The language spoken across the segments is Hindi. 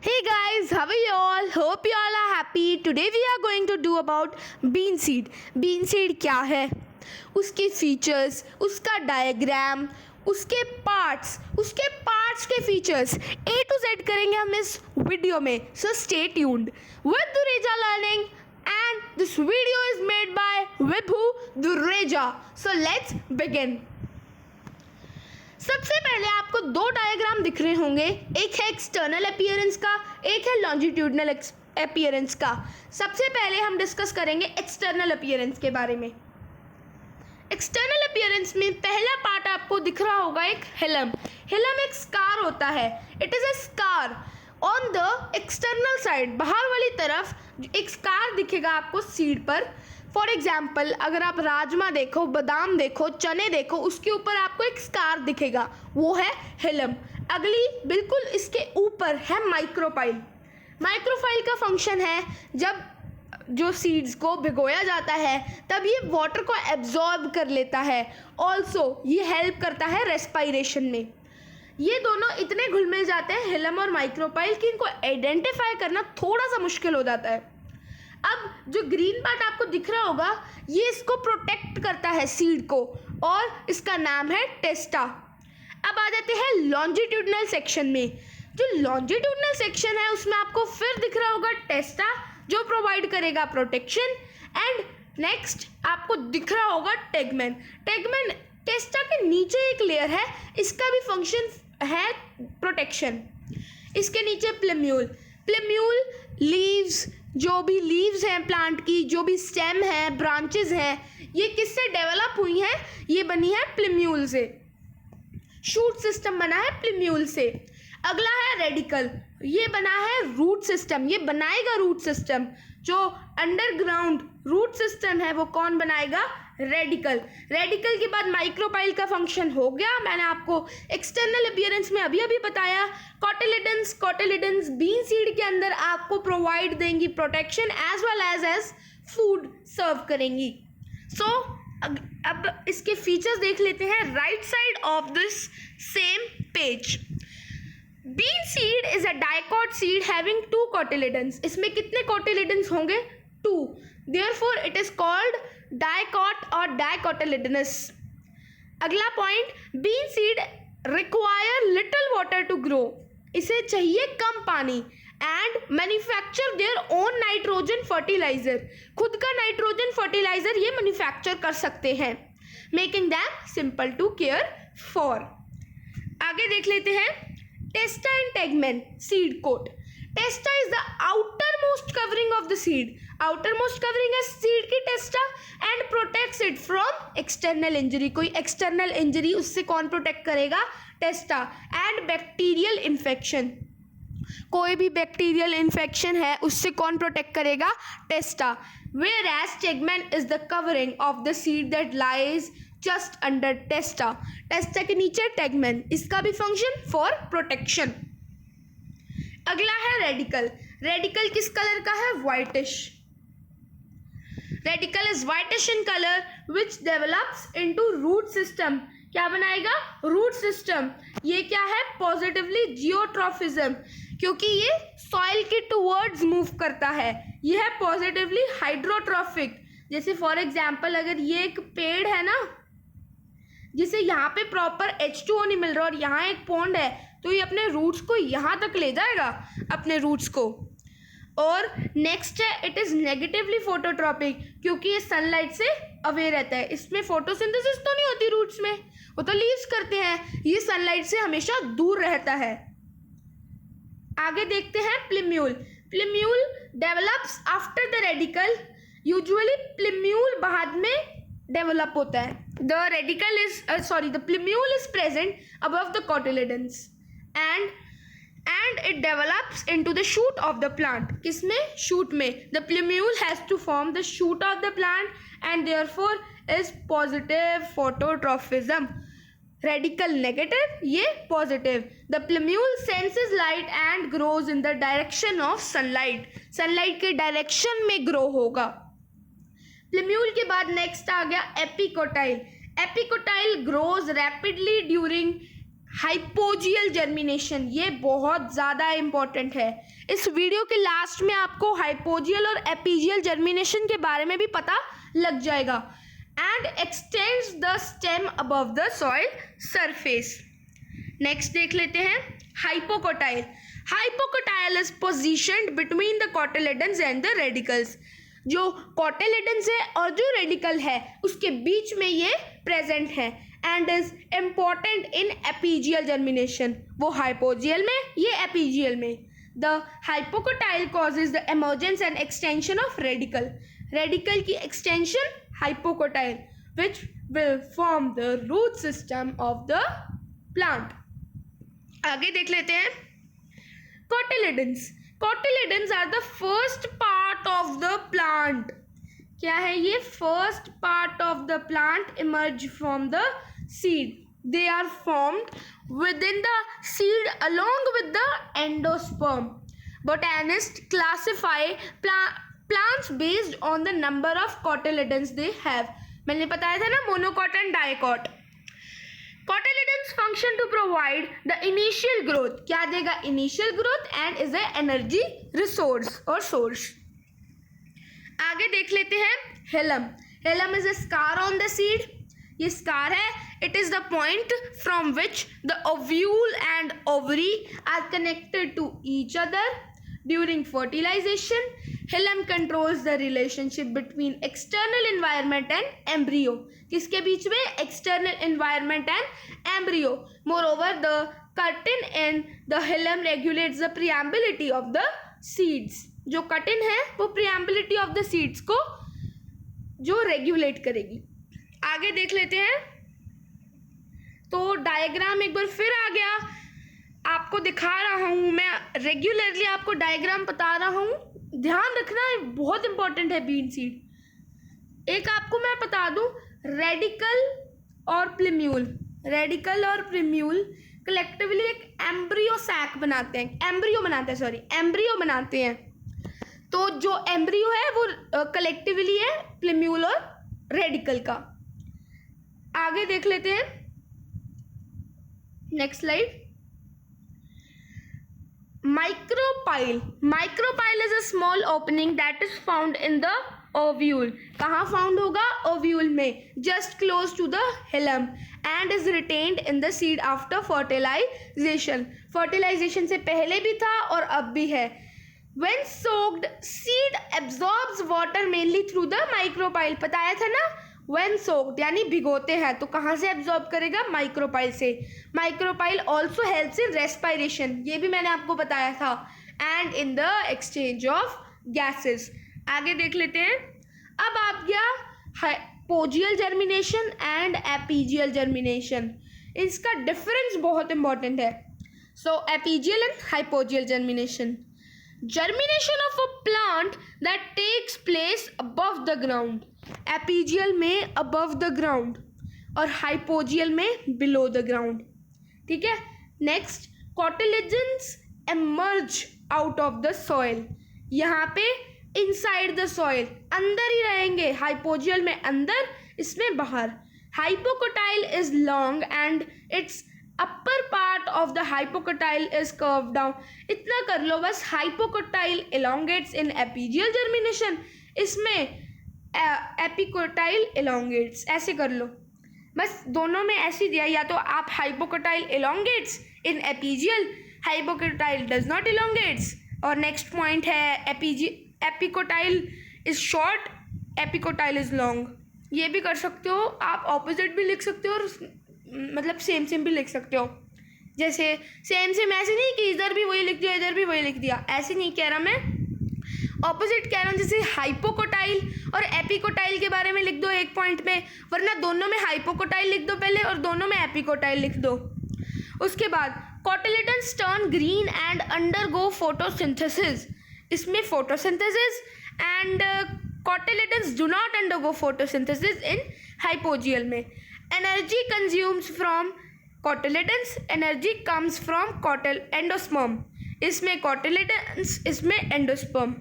Hey guys, how are you all? Hope you all are happy. Today we are going to do about bean seed. Bean seed क्या है? उसके फीचर्स, उसका डायग्राम, उसके पार्ट्स के फीचर्स A to Z करेंगे हम इस वीडियो में. So stay tuned with Dureja Learning and this video is made by Vibhu Dureja. So let's begin. सबसे पहले आपको दो डायग्राम दिख रहे होंगे, एक है एक्सटर्नल अपीयरेंस का, एक है लॉन्जिट्यूडनल अपीयरेंस का. सबसे पहले हम डिस्कस करेंगे एक्सटर्नल अपीयरेंस के बारे में. एक्सटर्नल अपीयरेंस में पहला पार्ट आपको दिख रहा होगा एक हिलम. हिलम एक स्कार होता है. It is a scar on the external side, बाहर वाली तरफ एक स्कार दिखेगा आपको सीड पर. फॉर एग्जाम्पल अगर आप राजमा देखो, बादाम देखो, चने देखो, उसके ऊपर आपको एक स्कार दिखेगा, वो है हिलम. अगली बिल्कुल इसके ऊपर है माइक्रोपाइल. माइक्रोपाइल का फंक्शन है जब जो सीड्स को भिगोया जाता है तब ये वाटर को एब्जॉर्ब कर लेता है. ऑल्सो ये हेल्प करता है रेस्पायरेशन में. ये दोनों इतने घुल मिल जाते हैं हिलम और माइक्रोपाइल कि इनको आइडेंटिफाई करना थोड़ा सा मुश्किल हो जाता है. अब जो ग्रीन पार्ट आपको दिख रहा होगा ये इसको प्रोटेक्ट करता है सीड को और इसका नाम है टेस्टा. अब आ जाते हैं लॉन्जिट्यूडनल सेक्शन में. जो लॉन्जिट्यूडनल सेक्शन है उसमें आपको फिर दिख रहा होगा टेस्टा जो प्रोवाइड करेगा प्रोटेक्शन. एंड नेक्स्ट आपको दिख रहा होगा टेगमेन. टेगमेन टेस्टा के नीचे एक लेयर है, इसका भी फंक्शन है प्रोटेक्शन. इसके नीचे प्लेम्यूल. प्लेम्यूल लीव्स, जो भी लीव्स हैं प्लांट की, जो भी स्टेम है, ब्रांचेस हैं, ये किससे डेवलप हुई हैं? ये बनी है प्लेम्यूल से. शूट सिस्टम बना है प्लेम्यूल से. अगला है रेडिकल. ये बना है रूट सिस्टम. ये बनाएगा रूट सिस्टम. जो अंडरग्राउंड रूट सिस्टम है वो कौन बनाएगा? रेडिकल. रेडिकल के बाद माइक्रोपाइल का फंक्शन हो गया, मैंने आपको एक्सटर्नल अपीयरेंस में अभी बताया. कॉटिलिडन्स बीन सीड के अंदर आपको प्रोवाइड देंगी protection as well as food serve करेंगी. सो अब इसके फीचर्स देख लेते हैं right side of this same page. Bean seed is a dicot seed having two cotyledons. इसमें कितने कॉटिलिडन्स होंगे? 2. Therefore it is called dicot और डाइकोटिलिडनस. अगला point, bean seed require little water to grow. इसे चाहिए कम पानी. And manufacture their own nitrogen fertiliser. खुद का नाइट्रोजन फर्टिलाइजर ये मैन्युफैक्चर कर सकते हैं, making them simple to care for. आगे देख लेते हैं testa and tegmen seed coat. Testa is the outermost covering of the seed. Outermost covering है सीड की testa and protects it from external injury. कोई एक्सटर्नल इंजरी उससे कौन प्रोटेक्ट करेगा? टेस्टा. एंड बैक्टीरियल इन्फेक्शन, कोई भी बैक्टीरियल इन्फेक्शन है उससे कौन प्रोटेक्ट करेगा? Testa. Whereas tegmen is the covering of the seed that lies just under testa. Testa के नीचे टेगमेन, इसका भी फंक्शन फॉर प्रोटेक्शन. अगला है रेडिकल. रेडिकल किस कलर का है? Whitish. Radical is whitish in colour which develops into root system. क्या बनाएगा? Root system. ये क्या है? पॉजिटिवली जियोट्रॉफिज्म, क्योंकि ये सॉइल के टुवर्ड्स मूव करता है. ये है पॉजिटिवली हाइड्रोट्रॉफिक. जैसे फॉर एग्जाम्पल अगर ये एक पेड़ है ना, जिसे यहाँ पे प्रॉपर H2O नहीं मिल रहा और यहाँ एक पॉन्ड है, तो ये अपने रूट्स को यहाँ तक ले जाएगा, अपने रूट्स को. और नेक्स्ट है इट इज़ नेगेटिवली फोटोट्रॉपिक, क्योंकि ये सनलाइट से अवे रहता है. इसमें फोटोसिंथेसिस तो नहीं होती रूट्स में, वो तो लीव्स करते हैं. ये सनलाइट से हमेशा दूर रहता है. आगे देखते हैं plumule. Plumule develops after the radical. Usually plumule बाद में डेवलप होता है. The radical is the plumule is present above the cotyledons and it develops into the shoot of the plant. किसमें? shoot में. The plumule has to form the shoot of the plant and therefore is positive phototrophism. Radical negative, ये positive. The plumule senses light and grows in the direction of sunlight. sunlight के direction में grow होगा. प्लेम्यूल के बाद नेक्स्ट आ गया epicotyl. Epicotyl grows rapidly during hypogeal germination, ये बहुत ज़्यादा इम्पॉर्टेंट है। इस वीडियो के लास्ट में आपको हाइपोजियल और एपीजियल जर्मिनेशन के बारे में भी पता लग जाएगा। And extends the stem above the soil surface. Next देख लेते हैं hypocotyl. Hypocotyl is positioned between the cotyledons and the radicles. जो कोटिलेडन्स है और जो रेडिकल है उसके बीच में ये प्रेजेंट है and is important in epigeal germination. वो हाइपोजियल में, ये एपीजियल में। The hypocotyl causes the emergence and extension of radicle. Radicle की extension hypocotyl which will form the root system of the plant. आगे देख लेते हैं cotyledons. Cotyledons are the first part of the plant. क्या है ये? First part of the plant emerge from the seed. They are formed within the seed along with the endosperm. Botanists classify plants based on the number of cotyledons they have. मैंने बताया था ना, monocot and dicot. Cotyledons function to provide the initial growth. क्या देगा? Initial growth and is a energy resource और source. आगे देख लेते हैं hilum. Hilum is a scar on the seed. ये scar है. It is the point from which the ovule and ovary are connected to each other during fertilization. Hilum controls the relationship between external environment and embryo. किसके बीच में? External environment and embryo. Moreover, the curtin in the hilum regulates the permeability of the seeds. जो curtin है वो permeability of the seeds को जो regulate करेगी। आगे देख लेते हैं। तो डायग्राम एक बार फिर आ गया, आपको दिखा रहा हूँ मैं। रेगुलरली आपको डायग्राम बता रहा हूँ, ध्यान रखना है, बहुत इंपॉर्टेंट है बीन सीड। एक आपको मैं बता दूँ, रेडिकल और प्लेम्यूल। रेडिकल और प्लेम्यूल कलेक्टिवली एक एम्ब्रियो सैक बनाते हैं, एम्ब्रियो बनाते हैं। तो जो एम्ब्रियो है वो कलेक्टिवली है प्लेम्यूल और रेडिकल का। आगे देख लेते हैं next slide. Micropyle. Micropyle is a small opening that is found in the ovule. कहाँ फाउंड होगा? ओव्यूल में, just close to the hilum and is retained in the seed after fertilisation. Fertilisation से पहले भी था और अब भी है। When soaked, seed absorbs water mainly through the micropyle. बताया था ना, when soaked यानी भिगोते हैं तो कहाँ से एब्जॉर्ब करेगा? माइक्रोपाइल से। Micropyle also helps in respiration, ये भी मैंने आपको बताया था, and in the exchange of gases. आगे देख लेते हैं। अब आप गया hypogeal germination and epigeal germination. इसका डिफरेंस बहुत इंपॉर्टेंट है। So epigeal and hypogeal germination. Germination of a plant that takes place above the ground. Epigeal में above the ground और हाइपोजियल में below the ground. ठीक है। Next, cotyledons emerge out of the soil. यहाँ पे inside the soil, अंदर ही रहेंगे। हाइपोजियल में अंदर, इसमें बाहर। Hypocotyl is long and its upper part of the hypocotyl is curve down. इतना कर लो बस, hypocotyl elongates in epigeal germination, इसमें एपिकोटाइल एलोंगेट्स। ऐसे कर लो बस, दोनों में ऐसे दिया, या तो आप hypocotyl elongates in epigeal, hypocotyl does not elongates. और नेक्स्ट पॉइंट है epicotyl is short, epicotyl is long. ये भी कर सकते हो आप, ऑपोजिट भी लिख सकते हो और मतलब सेम भी लिख सकते हो। जैसे सेम ऐसे नहीं कि इधर भी वही लिख दिया इधर भी वही लिख दिया, ऐसे नहीं कह रहा मैं, ऑपोजिट कह रहा हूँ। जैसे हाइपोकोटाइल और एपिकोटाइल के बारे में लिख दो एक पॉइंट में, वरना दोनों में हाइपोकोटाइल लिख दो पहले और दोनों में एपिकोटाइल लिख दो। उसके बाद cotyledons turn green and undergo photosynthesis. इसमें photosynthesis and cotyledons do not undergo photosynthesis in hypogeal में। Energy consumes from cotyledons, energy comes from endosperm. इसमें cotyledons, इसमें endosperm.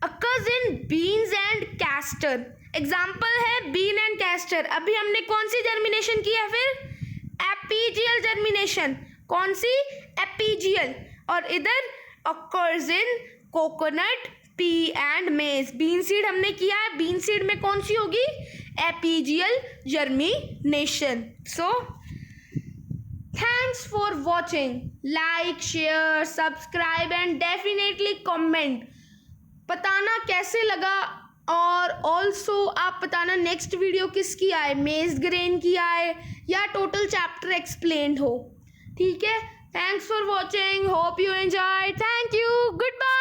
Occurs in beans and castor. Example है बीन एंड कैस्टर। अभी हमने कौन सी जर्मिनेशन की है? फिर एपीजियल जर्मिनेशन, कौन सी? एपीजियल। और इधर occurs in coconut, pea and maize. Bean seed हमने किया है, बीन सीड में कौन सी होगी? Epigeal germination. So thanks for watching, like, share, subscribe and definitely comment, बताना कैसे लगा। और ऑल्सो आप बताना नेक्स्ट वीडियो किसकी आए, मेज ग्रेन की आए या टोटल चैप्टर एक्सप्लेन्ड हो, ठीक है। Thanks for watching, hope you enjoy, thank you, good bye.